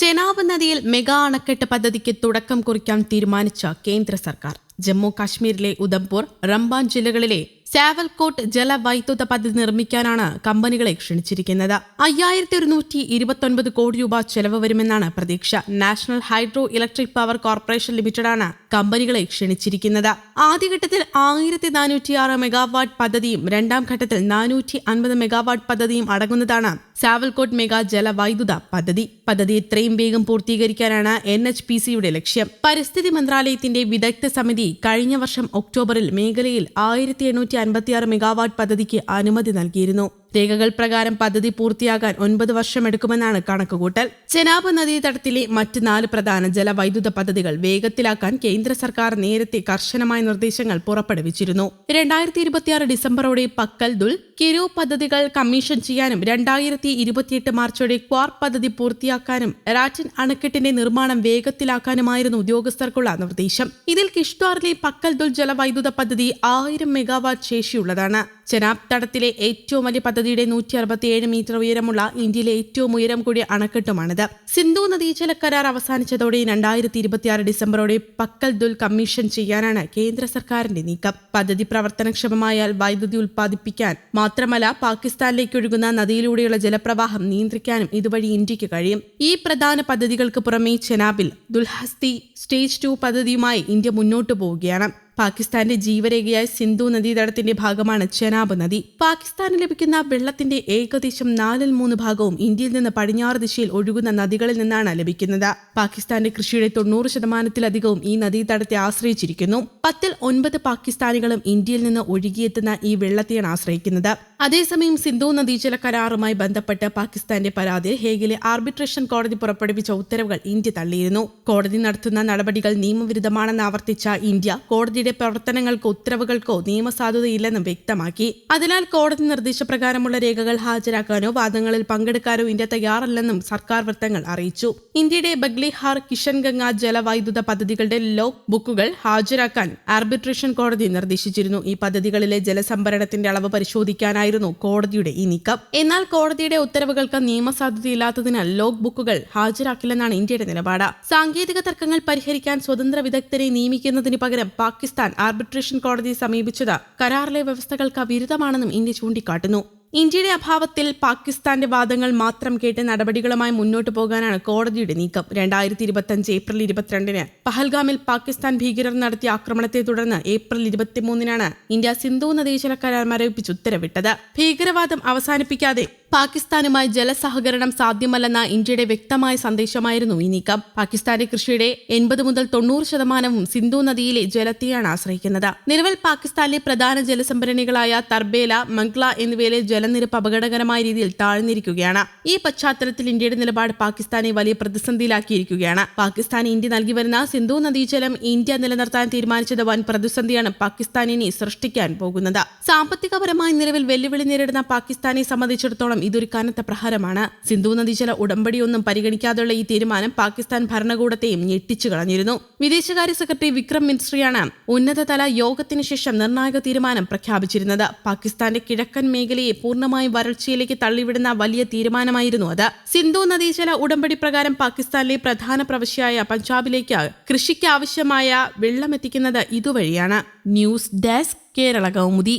ചെനാബ് നദിയിൽ മെഗാ അണക്കെട്ട് പദ്ധതിക്ക് തുടക്കം കുറിക്കാൻ തീരുമാനിച്ച കേന്ദ്ര സർക്കാർ ജമ്മു കാശ്മീരിലെ ഉധംപൂർ, റംബാൻ ജില്ലകളിലെ സാവൽകോട്ട് ജലവൈദ്യുത പദ്ധതി നിർമ്മിക്കാനാണ് കമ്പനികളെ ക്ഷണിച്ചിരിക്കുന്നത്. 5129 കോടി രൂപ ചെലവ് വരുമെന്നാണ് പ്രതീക്ഷ. National hydro electric power corporation ലിമിറ്റഡാണ് കമ്പനികളെ ക്ഷണിച്ചിരിക്കുന്നത്. ആദ്യഘട്ടത്തിൽ 1406 മെഗാവാട്ട് പദ്ധതിയും രണ്ടാം ഘട്ടത്തിൽ 450 മെഗാവാട്ട് പദ്ധതിയും അടങ്ങുന്നതാണ് സാവൽകോട്ട് മെഗാ ജലവൈദ്യുത പദ്ധതി. പദ്ധതി എത്രയും വേഗം പൂർത്തീകരിക്കാനാണ് NHPCയുടെ ലക്ഷ്യം. പരിസ്ഥിതി മന്ത്രാലയത്തിന്റെ വിദഗ്ധ സമിതി കഴിഞ്ഞ വർഷം ഒക്ടോബറിൽ മേഖലയിൽ 1856 മെഗാവാട്ട് പദ്ധതിക്ക് അനുമതി നൽകിയിരുന്നു. രേഖകൾ പ്രകാരം പദ്ധതി പൂർത്തിയാകാൻ 9 വർഷമെടുക്കുമെന്നാണ് കണക്കുകൂട്ടൽ. ചെനാബ് നദീതടത്തിലെ മറ്റ് 4 പ്രധാന ജലവൈദ്യുത പദ്ധതികൾ വേഗത്തിലാക്കാൻ കേന്ദ്ര സർക്കാർ നേരത്തെ കർശനമായ നിർദ്ദേശങ്ങൾ പുറപ്പെടുവിച്ചിരുന്നു. 2026 ഡിസംബറോടെ പക്കൽ ദുൽ, കിരു പദ്ധതികൾ കമ്മീഷൻ ചെയ്യാനും 2028 മാർച്ചോടെ ക്വാർ പദ്ധതി പൂർത്തിയാക്കാനും റാറ്റിൻ അണക്കെട്ടിന്റെ നിർമ്മാണം വേഗത്തിലാക്കാനുമായിരുന്നു ഉദ്യോഗസ്ഥർക്കുള്ള നിർദ്ദേശം. ഇതിൽ കിഷ്ത്വാറിലെ പക്കൽ ദുൽ ജലവൈദ്യുത പദ്ധതി 1000 മെഗാവാട്ട് ശേഷിയുള്ളതാണ്. ചെനാബ് തടത്തിലെ ഏറ്റവും വലിയ പദ്ധതിയുടെ 167 മീറ്റർ ഉയരമുള്ള ഇന്ത്യയിലെ ഏറ്റവും ഉയരം കൂടിയ അണക്കെട്ടുമാണിത്. സിന്ധു നദീജല കരാർ അവസാനിച്ചതോടെ 2026 ഡിസംബറോടെ പക്കൽ ദുൽ കമ്മീഷൻ ചെയ്യാനാണ് കേന്ദ്ര സർക്കാരിന്റെ നീക്കം. പദ്ധതി പ്രവർത്തനക്ഷമമായാൽ വൈദ്യുതി ഉൽപ്പാദിപ്പിക്കാൻ മാത്രമല്ല പാകിസ്ഥാനിലേക്ക് ഒഴുകുന്ന നദിയിലൂടെയുള്ള ജലപ്രവാഹം നിയന്ത്രിക്കാനും ഇതുവഴി ഇന്ത്യക്ക് കഴിയും. ഈ പ്രധാന പദ്ധതികൾക്ക് പുറമെ ചെനാബിൽ ദുൽഹസ്തി സ്റ്റേജ് 2 പദ്ധതിയുമായി ഇന്ത്യ മുന്നോട്ടു പോവുകയാണ്. പാകിസ്ഥാന്റെ ജീവരേഖയായ സിന്ധു നദീതടത്തിന്റെ ഭാഗമാണ് ചെനാബ് നദി. പാകിസ്ഥാന് ലഭിക്കുന്ന വെള്ളത്തിന്റെ ഏകദേശം 4/3 ഭാഗവും ഇന്ത്യയിൽ നിന്ന് പടിഞ്ഞാറ് ദിശയിൽ ഒഴുകുന്ന നദികളിൽ നിന്നാണ് ലഭിക്കുന്നത്. പാകിസ്ഥാന്റെ കൃഷിയുടെ 90% ഈ നദീതടത്തെ ആശ്രയിച്ചിരിക്കുന്നു. 10-9 പാകിസ്ഥാനികളും ഇന്ത്യയിൽ നിന്ന് ഒഴുകിയെത്തുന്ന ഈ വെള്ളത്തെയാണ് ആശ്രയിക്കുന്നത്. അതേസമയം സിന്ധു നദീജല കരാറുമായി ബന്ധപ്പെട്ട് പാകിസ്ഥാന്റെ പരാതിയിൽ ഹേഗിലെ ആർബിട്രേഷൻ കോടതി പുറപ്പെടുവിച്ച ഉത്തരവുകൾ ഇന്ത്യ തള്ളിയിരുന്നു. കോടതി നടത്തുന്ന നടപടികൾ നിയമവിരുദ്ധമാണെന്ന് ആവർത്തിച്ച ഇന്ത്യ കോടതിയുടെ പ്രവർത്തനങ്ങൾക്കോ ഉത്തരവുകൾക്കോ നിയമസാധുതയില്ലെന്നും വ്യക്തമാക്കി. അതിനാൽ കോടതി നിർദ്ദേശപ്രകാരമുള്ള രേഖകൾ ഹാജരാക്കാനോ വാദങ്ങളിൽ പങ്കെടുക്കാനോ ഇന്ത്യ തയ്യാറല്ലെന്നും സർക്കാർ വൃത്തങ്ങൾ അറിയിച്ചു. ഇന്ത്യയുടെ ബഗ്ലിഹാർ, കിഷൻഗംഗ ജലവൈദ്യുത പദ്ധതികളുടെ ലോഗ് ബുക്കുകൾ ഹാജരാക്കാൻ ആർബിട്രേഷൻ കോടതി നിർദ്ദേശിച്ചിരുന്നു. ഈ പദ്ധതികളിലെ ജലസംഭരണത്തിന്റെ അളവ് പരിശോധിക്കാനായിരുന്നു കോടതിയുടെ ഈ നീക്കം. എന്നാൽ കോടതിയുടെ ഉത്തരവുകൾക്ക് നിയമസാധുതയില്ലാത്തതിനാൽ ലോഗ് ബുക്കുകൾ ഹാജരാക്കില്ലെന്നാണ് ഇന്ത്യയുടെ നിലപാട്. സാങ്കേതിക തർക്കങ്ങൾ പരിഹരിക്കാൻ സ്വതന്ത്ര വിദഗ്ധരെ നിയമിക്കുന്നതിന് പകരം പാകിസ്ഥാൻ ആർബിട്രേഷൻ കോടതിയെ സമീപിച്ചത് കരാറിലെ വ്യവസ്ഥകൾക്ക് വിരുദ്ധമാണെന്നും ഇന്ത്യ ചൂണ്ടിക്കാട്ടുന്നു. ഇന്ത്യയുടെ അഭാവത്തിൽ പാകിസ്ഥാന്റെ വാദങ്ങൾ മാത്രം കേട്ട് നടപടികളുമായി മുന്നോട്ടു പോകാനാണ് കോടതിയുടെ നീക്കം. 2025 ഏപ്രിൽ 22 പഹൽഗാമിൽ പാകിസ്ഥാൻ ഭീകരർ നടത്തിയ ആക്രമണത്തെ തുടർന്ന് ഏപ്രിൽ 23 ഇന്ത്യ സിന്ധു നദീജല കരാർ മരവിപ്പിച്ച് ഉത്തരവിട്ടത്. ഭീകരവാദം അവസാനിപ്പിക്കാതെ പാകിസ്ഥാനുമായി ജലസഹകരണം സാധ്യമല്ലെന്ന ഇന്ത്യയുടെ വ്യക്തമായ സന്ദേശമായിരുന്നു ഈ നീക്കം. പാകിസ്ഥാന്റെ കൃഷിയുടെ 80-90% സിന്ധു നദിയിലെ ജലത്തെയാണ് ആശ്രയിക്കുന്നത്. നിലവിൽ പാകിസ്ഥാനിലെ പ്രധാന ജലസംഭരണികളായ തർബേല, മംഗ്ല എന്നിവയിലെ ജലനിരപ്പ് അപകടകരമായ രീതിയിൽ താഴ്ന്നിരിക്കുകയാണ്. ഈ പശ്ചാത്തലത്തിൽ ഇന്ത്യയുടെ നിലപാട് പാകിസ്ഥാനെ വലിയ പ്രതിസന്ധിയിലാക്കിയിരിക്കുകയാണ്. പാകിസ്ഥാൻ ഇന്ത്യ നൽകി വരുന്ന സിന്ധു നദീജലം ഇന്ത്യ നിലനിർത്താൻ തീരുമാനിച്ചത് വൻ പ്രതിസന്ധിയാണ് പാകിസ്ഥാനിനെ സൃഷ്ടിക്കാൻ പോകുന്നത്. സാമ്പത്തികപരമായി നിലവിൽ വെല്ലുവിളി നേരിടുന്ന പാകിസ്ഥാനെ സംബന്ധിച്ചിടത്തോളം ഇതൊരു കനത്ത പ്രഹാരമാണ്. സിന്ധു നദീജല ഉടമ്പടിയൊന്നും പരിഗണിക്കാതെയുള്ള ഈ തീരുമാനം പാകിസ്ഥാൻ ഭരണകൂടത്തെയും ഞെട്ടിച്ചു കളഞ്ഞിരുന്നു. വിദേശകാര്യ സെക്രട്ടറി വിക്രം മിസ്രിയാണ് ഉന്നതതല യോഗത്തിന് ശേഷം നിർണായക തീരുമാനം പ്രഖ്യാപിച്ചിരുന്നത്. പാകിസ്ഥാന്റെ കിഴക്കൻ മേഖലയെ പൂർണ്ണമായും വരൾച്ചയിലേക്ക് തള്ളിവിടുന്ന വലിയ തീരുമാനമായിരുന്നു അത്. സിന്ധു നദീജല ഉടമ്പടി പ്രകാരം പാകിസ്ഥാനിലെ പ്രധാന പ്രവിശ്യയായ പഞ്ചാബിലേക്ക് കൃഷിക്ക് ആവശ്യമായ വെള്ളമെത്തിക്കുന്നത് ഇതുവഴിയാണ്. News desk, Kerala Kaumudi.